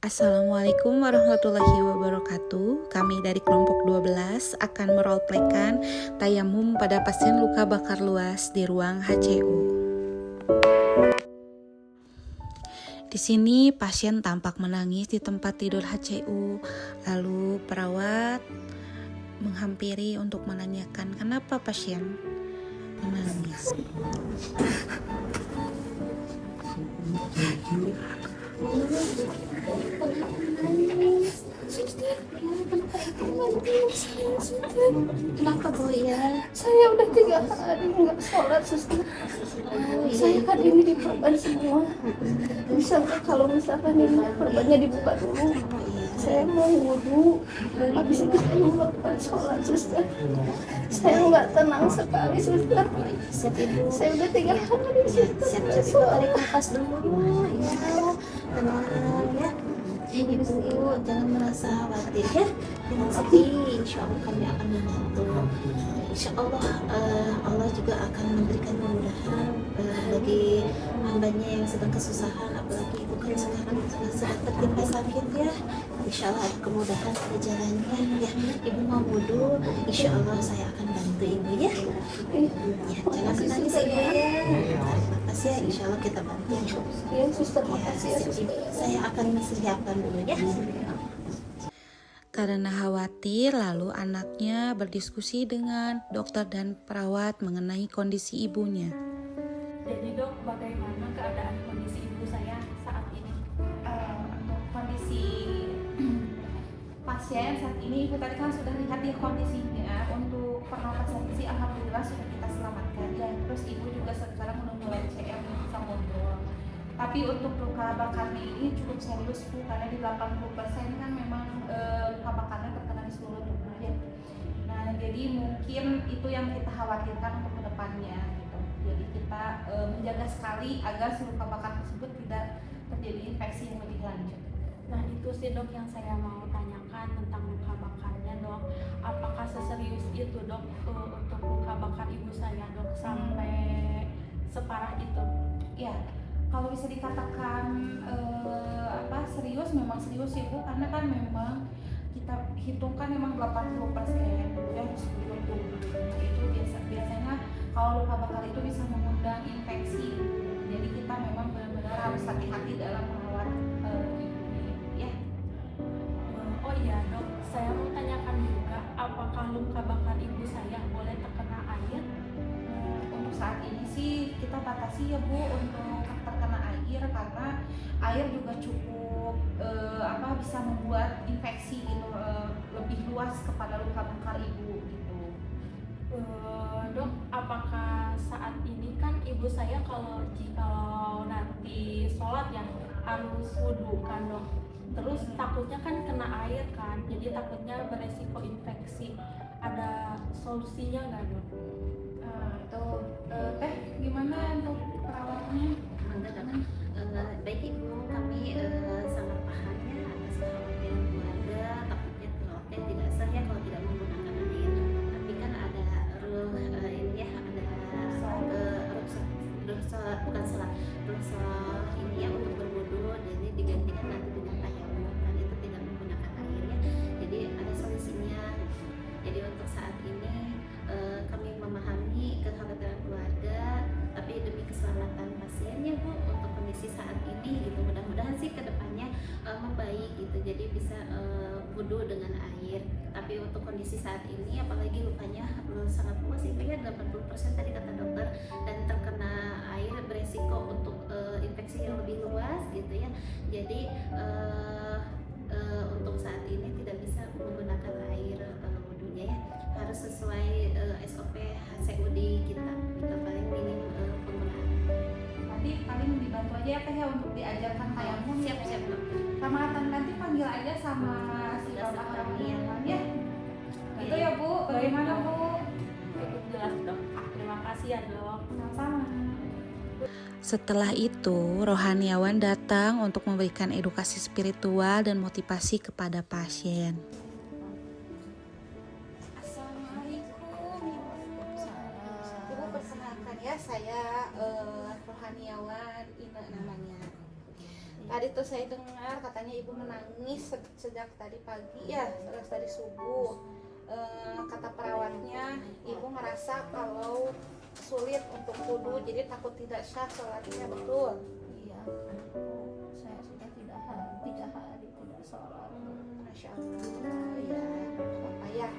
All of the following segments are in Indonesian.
Assalamualaikum warahmatullahi wabarakatuh. Kami dari kelompok 12 akan meroleplaykan tayamum pada pasien luka bakar luas di ruang HCU. Di sini pasien tampak menangis di tempat tidur HCU. Lalu perawat menghampiri untuk menanyakan kenapa pasien menangis. Kenapa Bu ya? Saya udah 3 hari nggak sholat, suster. Saya kan ini diperban semua. Bisa nggak kalau misalkan ini perbannya dibuka dulu? Saya mau wudhu, habis itu saya melakukan sholat, suster. Saya nggak tenang sekali, suster. Siap Ibu. Saya udah 3 hari, suster. Siap Ibu, tarik nafas dulu ya. Tenang ya. Ibu jangan merasa khawatir ya. Jangan sedih. Insya Allah kami akan membantu. Insya Allah Allah juga akan memberikan kemudahan bagi hambanya yang sedang kesusahan, apalagi ibu kan sekarang sedang tertimpa sakit ya. Insya Allah ada kemudahan pada jalannya ya. Ibu mau wudhu, Insya Allah saya akan bantu ibu ya. Ya jangan menangis ibu ya. Tarik nafas ya, Insya Allah kita bantu. Ya, suster, Ya, makasih ya, siap, suster. Ibu. Saya akan siapkan dulu ya. Karena khawatir, lalu anaknya berdiskusi dengan dokter dan perawat mengenai kondisi ibunya. Jadi dok, bagaimana keadaan kondisi ibu saya saat ini? Untuk kondisi pasien saat ini, ibu tadi kan sudah lihat ya kondisinya. Untuk pernapasan sih alhamdulillah sudah kita selamatkan ya. Terus ibu juga sekarang udah mulai CM bisa ngobrol. Tapi untuk luka bakarnya ini cukup serius Bu, karena di 80% kan memang luka bakarnya terkena di seluruh tubuh ya. Nah jadi mungkin itu yang kita khawatirkan untuk kedepannya gitu. Jadi kita menjaga sekali agar si luka bakar tersebut tidak terjadi infeksi yang lebih lanjut. Nah itu sih dok yang saya mau tanyakan tentang luka bakarnya dok. Apakah seserius itu dok untuk luka bakar ibu saya dok sampai separah itu? Ya, kalau bisa dikatakan serius, memang serius ya Bu, karena kan memang kita hitungkan memang 80% ya di seluruh tubuh. Itu biasanya kalau luka bakar itu bisa mengundang infeksi. Jadi kita memang benar-benar harus hati-hati dalam merawat ibu ya. Oh iya dok, saya mau tanyakan juga apakah luka bakar ibu saya boleh terkena air? Untuk saat ini sih kita batasi ya Bu untuk terkena air, karena air juga cukup bisa membuat infeksi gitu lebih luas kepada luka bakar ibu gitu. Dok, apakah saat ini kan ibu saya kalau nanti sholat ya harus wudhu kan dok? Terus takutnya kan kena air kan, jadi takutnya beresiko infeksi. Ada solusinya nggak dok? Itu Teh gimana untuk perawatannya? Baik Ibu, kami sangat paham ya atas kekhawatiran keluarga, takutnya perawatnya tidak sah ya kalau tidak menggunakan air. Tapi kan ada ini ya, ada rukhsah ini ya untuk berwudu, jadi digantikan nanti dengan tayamum, kan itu tidak menggunakan air ya. Jadi ada solusinya. Jadi untuk saat ini kami memahami kekhawatiran keluarga, tapi demi keselamatan pasiennya Bu, untuk kondisi saat ini gitu, mudah-mudahan sih kedepannya membaik gitu, jadi bisa wudhu dengan air. Tapi untuk kondisi saat ini apalagi lukanya sangat luas itu ya, 80% tadi kata dokter, dan terkena air beresiko untuk infeksi yang lebih luas gitu ya. Jadi untuk saat ini tidak bisa menggunakan air wudhunya ya, harus sesuai SOP HCUD kita gitu, paling minim penggunaan. Nanti paling dibantu aja ya Teh ya untuk diajarkan tayamum. Siap dokter. Sama nanti panggil aja sama si bapak kami ya. Itu ya Bu, bagaimana Bu? Cukup jelas dok. Terima kasih ya dok. Sama-sama. Setelah itu, rohaniawan datang untuk memberikan edukasi spiritual dan motivasi kepada pasien. Assalamualaikum Ibu, perkenalkan ya, saya rohaniawan Ine namanya. Tadi tuh saya dengar kata makanya ibu menangis sejak tadi pagi ya, sejak tadi subuh. Kata perawatnya ibu ngerasa kalau sulit untuk wudhu, jadi takut tidak sah sholatnya, betul? Iya, saya sudah 3 hari tidak sholat. Masya Allah, ya apa ya,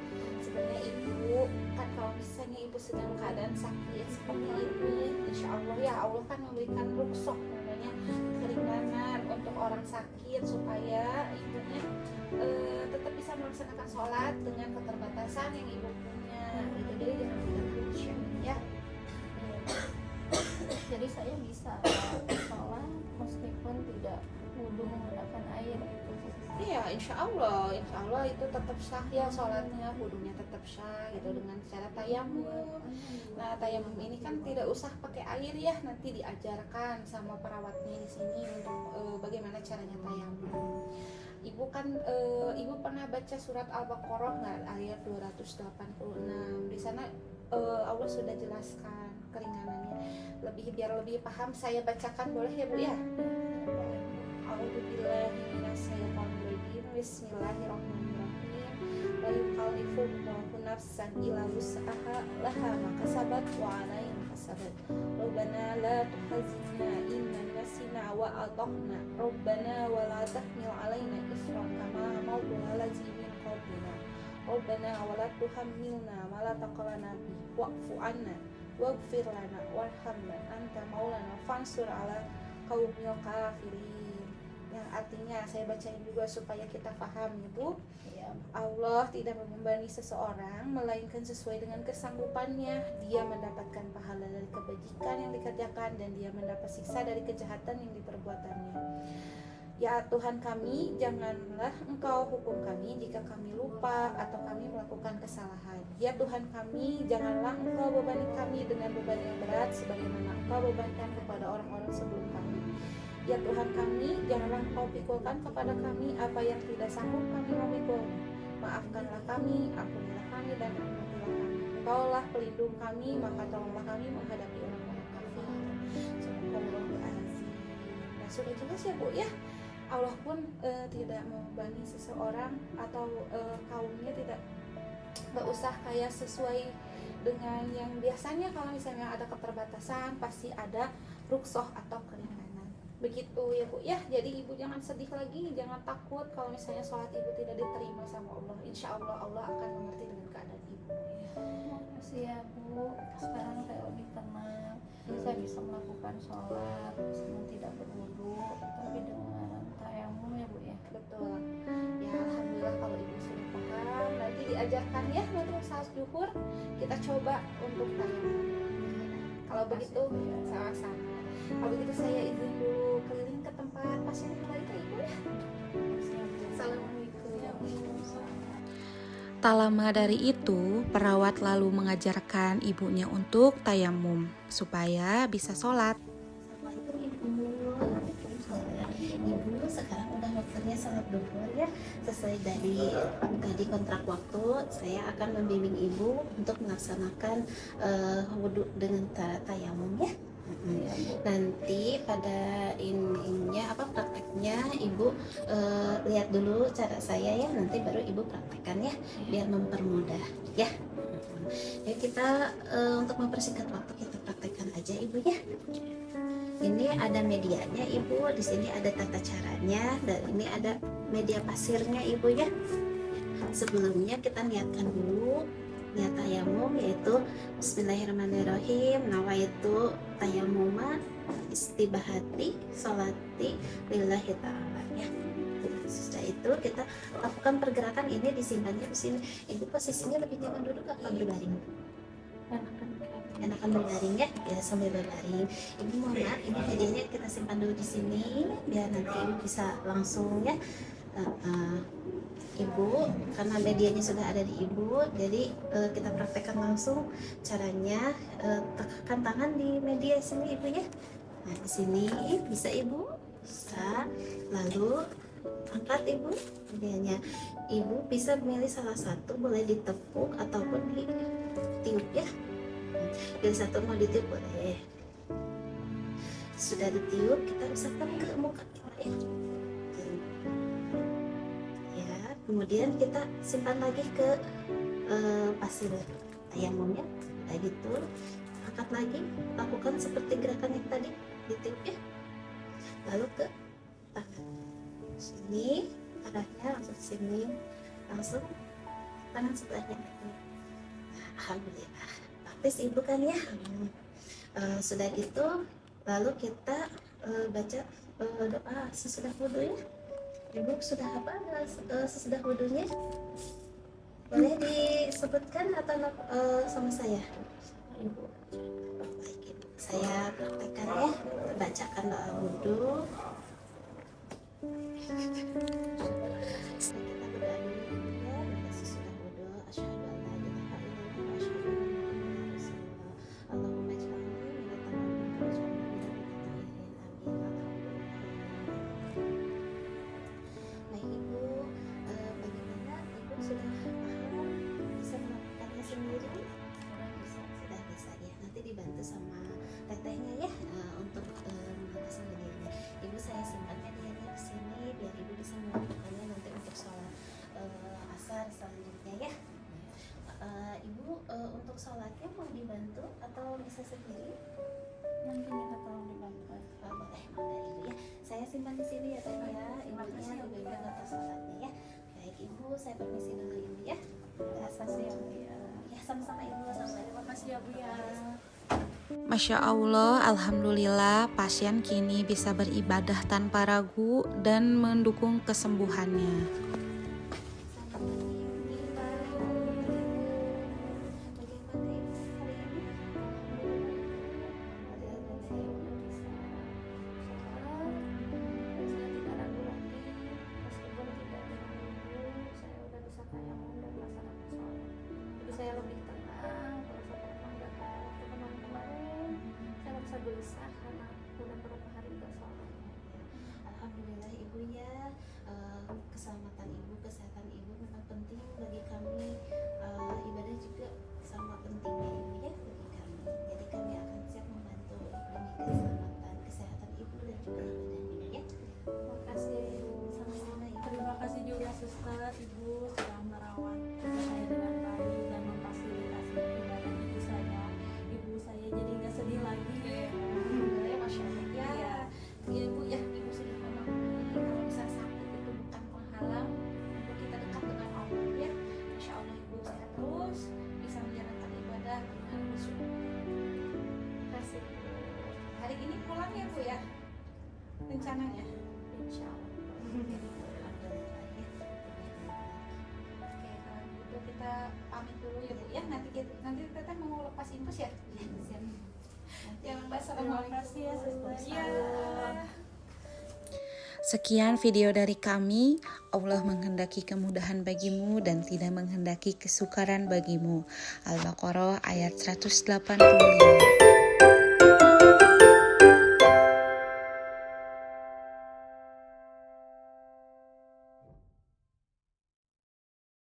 sebenarnya ibu kan kalau misalnya ibu sedang keadaan sakit seperti ini, insya Allah ya Allah kan memberikan rukshoh, namanya keringanan untuk orang sakit supaya ibunya tetap bisa melaksanakan sholat dengan keterbatasan yang ibu punya gitu. Jadi jangan kita terus ya. Jadi saya bisa sholat meskipun tidak wudhu menggunakan air itu. Iya, insya Allah itu tetap sah ya sholatnya, wudhunya tetap sah gitu dengan cara tayamum. Nah, tayamum ini kan tidak usah pakai air ya, nanti diajarkan sama perawatnya di sini untuk bagaimana caranya tayamum. Ibu kan ibu pernah baca surat Al-Baqarah nggak, ayat 286. Di sana Allah sudah jelaskan keringanannya. Biar lebih paham saya bacakan boleh ya Bu ya? A'udzubillahi minasyaitonir rajim. Bismillahirrahmanirrahim. La yukallifullahu nafsan illa wus'aha laha ma kasabat wa 'alaiha ma kasabat. Rabbana la tuhazzibna in nasina wa ata'na. Rabbana wa la tahmil 'alaina isran kama hamaltu 'ala alladziina min qablina. Rabbana wa la tuhammilna ma la taqata lana bihi wa'fu 'anna waghfir lana warhamna anta maulana fansur 'ala qaumil kafirin. Yang artinya saya bacain juga supaya kita paham ya Bu. Ya. Allah tidak membebani seseorang melainkan sesuai dengan kesanggupannya. Dia mendapatkan pahala dari kebajikan yang dikerjakan dan dia mendapat siksa dari kejahatan yang diperbuatannya. Ya Tuhan kami, janganlah Engkau hukum kami jika kami lupa atau kami melakukan kesalahan. Ya Tuhan kami, janganlah Engkau bebani kami dengan beban yang berat sebagaimana Engkau bebankan kepada orang-orang sebelum kami. Ya Tuhan kami, janganlah Engkau pikulkan kepada kami apa yang tidak sanggup kami memikul. Maafkanlah kami, ampunilah kami, dan rahmatilah kami. Engkaulah pelindung kami, maka tolonglah kami menghadapi orang-orang kafir. Subhanallahul azim. Nah, sudah jelas ya Bu ya. Allah pun tidak membebani seseorang atau kaumnya tidak usah kayak sesuai dengan yang biasanya. Kalau misalnya ada keterbatasan pasti ada rukshoh atau keringanan. Begitu ya Bu ya. Jadi ibu jangan sedih lagi, jangan takut kalau misalnya sholat ibu tidak diterima sama Allah. Insya Allah Allah akan mengerti dengan keadaan ibu. Makasih ya Bu, sekarang saya lebih tenang. Saya bisa melakukan sholat meskipun tidak berwudu, tapi dengan tayamum ya Bu ya. Betul ya, alhamdulillah kalau ibu sudah paham. Nanti diajarkan ya nanti saat zuhur kita coba untuk tayamum. Kalau begitu sama-sama. Kalau begitu saya izin dulu keliling ke tempat pasien yang lain ya ibu ya. Assalamualaikum. Tak lama dari itu, perawat lalu mengajarkan ibunya untuk tayamum supaya bisa sholat. Ibu sekarang udah waktunya sholat duhur ya, sesuai dari kontrak waktu saya akan membimbing ibu untuk melaksanakan wudhu dengan tayamum ya. Nanti pada prakteknya ibu lihat dulu cara saya ya, nanti baru ibu praktekkan ya biar mempermudah ya. Ya kita untuk mempersingkat waktu kita praktekkan aja ibu ya. Ini ada medianya ibu, di sini ada tata caranya, dan ini ada media pasirnya ibu ya. Sebelumnya kita niatkan dulu niat tayamum, yaitu Bismillahirrahmanirrahim, nawaitu tayamuma istibahati sholati lillahi ta'ala ya. Setelah itu kita lakukan pergerakan ini, disimpannya di sini. Ibu posisinya lebih nyaman duduk atau berbaring? Enakan berbaring ya, sambil berbaring. Ibu mohon maaf, ini medianya kita simpan dulu di sini biar nanti ibu bisa langsung ya. Ibu, karena medianya sudah ada di ibu, jadi kita praktekkan langsung caranya. Tekan tangan di media sini ibu ya. Nah di sini bisa ibu, bisa. Lalu angkat ibu medianya. Ibu bisa memilih salah satu, boleh ditepuk ataupun ditiup ya. Pilih satu, mau ditiup boleh. Sudah ditiup, kita usapkan ke muka kita ya. kemudian kita simpan lagi ke pasir tayamumnya. Udah gitu angkat lagi, lakukan seperti gerakan yang tadi ditiup ya, lalu ke tangan sini, arahnya langsung sini, langsung tangan sebelahnya lagi. Alhamdulillah praktis ibu kan ya. Sudah gitu lalu kita baca doa sesudah wudhu ya. Ibu sudah apa sesudah wudhunya? Boleh disebutkan atau sama saya? Ibu. Baik, Ibu. Saya praktekkan ya. Bacakan doa wudhu. Kita berdoa dulu ya. Pada sesudah wudhu, asyhadu an la ilaha illallah wa asyhadu anna muhammadan rasulullah. Allahumma ij'alni minat taqwamin waj'alni minat mutahhirin. Amin. Baik Ibu, bagaimana Ibu sudah paham, bisa melakukannya sendiri? Sudah bisa ya. Nanti dibantu sama tetehnya ya untuk mengatasi medianya. Ibu saya simpan medianya di sini biar Ibu bisa melakukannya nanti untuk sholat asar selanjutnya ya. Ibu untuk sholatnya mau dibantu atau bisa sendiri? Nanti minta tolong dibantu. Boleh, Ibu ya. Saya simpan di sini ya Teh ya. Ibunya Ibu ngantar sholatnya ya. Baik Ibu, saya permisi dulu Ibu ya. Makasih ya Bu ya. Ya sama-sama Ibu, Terima kasih ya Bu ya. Masya Allah, Alhamdulillah pasien kini bisa beribadah tanpa ragu dan mendukung kesembuhannya. Saya lebih tenang, merasa tenang dan waktu kemarin saya merasa gelisah karena udah beberapa hari nggak sholat. Alhamdulillah Ibu ya, keselamatan Ibu, kesehatan Ibu memang penting bagi kami. Ibadah juga sama pentingnya Ibu ya bagi kami. Jadi kami akan siap membantu demi keselamatan, kesehatan Ibu dan juga ibadah Ibu ya. Makasih ya Ibu. Sama-sama Ibu. Terima kasih juga suster Ibu sudah merawat saya dengan baik dan memfasilitasi ibadah ibu saya. Ibu saya jadi nggak sedih lagi. Alhamdulillah, Masya Allah ya. Ya Ibu ya, Ibu sudah memahami kalau bisa sakit itu bukan penghalang untuk kita dekat dengan Allah ya. Insya Allah Ibu sehat terus, bisa menjalankan ibadah dengan khusyuk. Makasih Ibu. Hari ini pulang ya Bu ya, rencananya. Insya Allah. Alhamdulillah ya. Oke, kalau gitu kita pamit dulu ya Bu ya. Nanti teteh mau lepas infus ya. Siap. Ya, Mbak, Terima kasih ya suster. Iya. Sekian video dari kami. Allah menghendaki kemudahan bagimu dan tidak menghendaki kesukaran bagimu. Al-Baqarah ayat 185.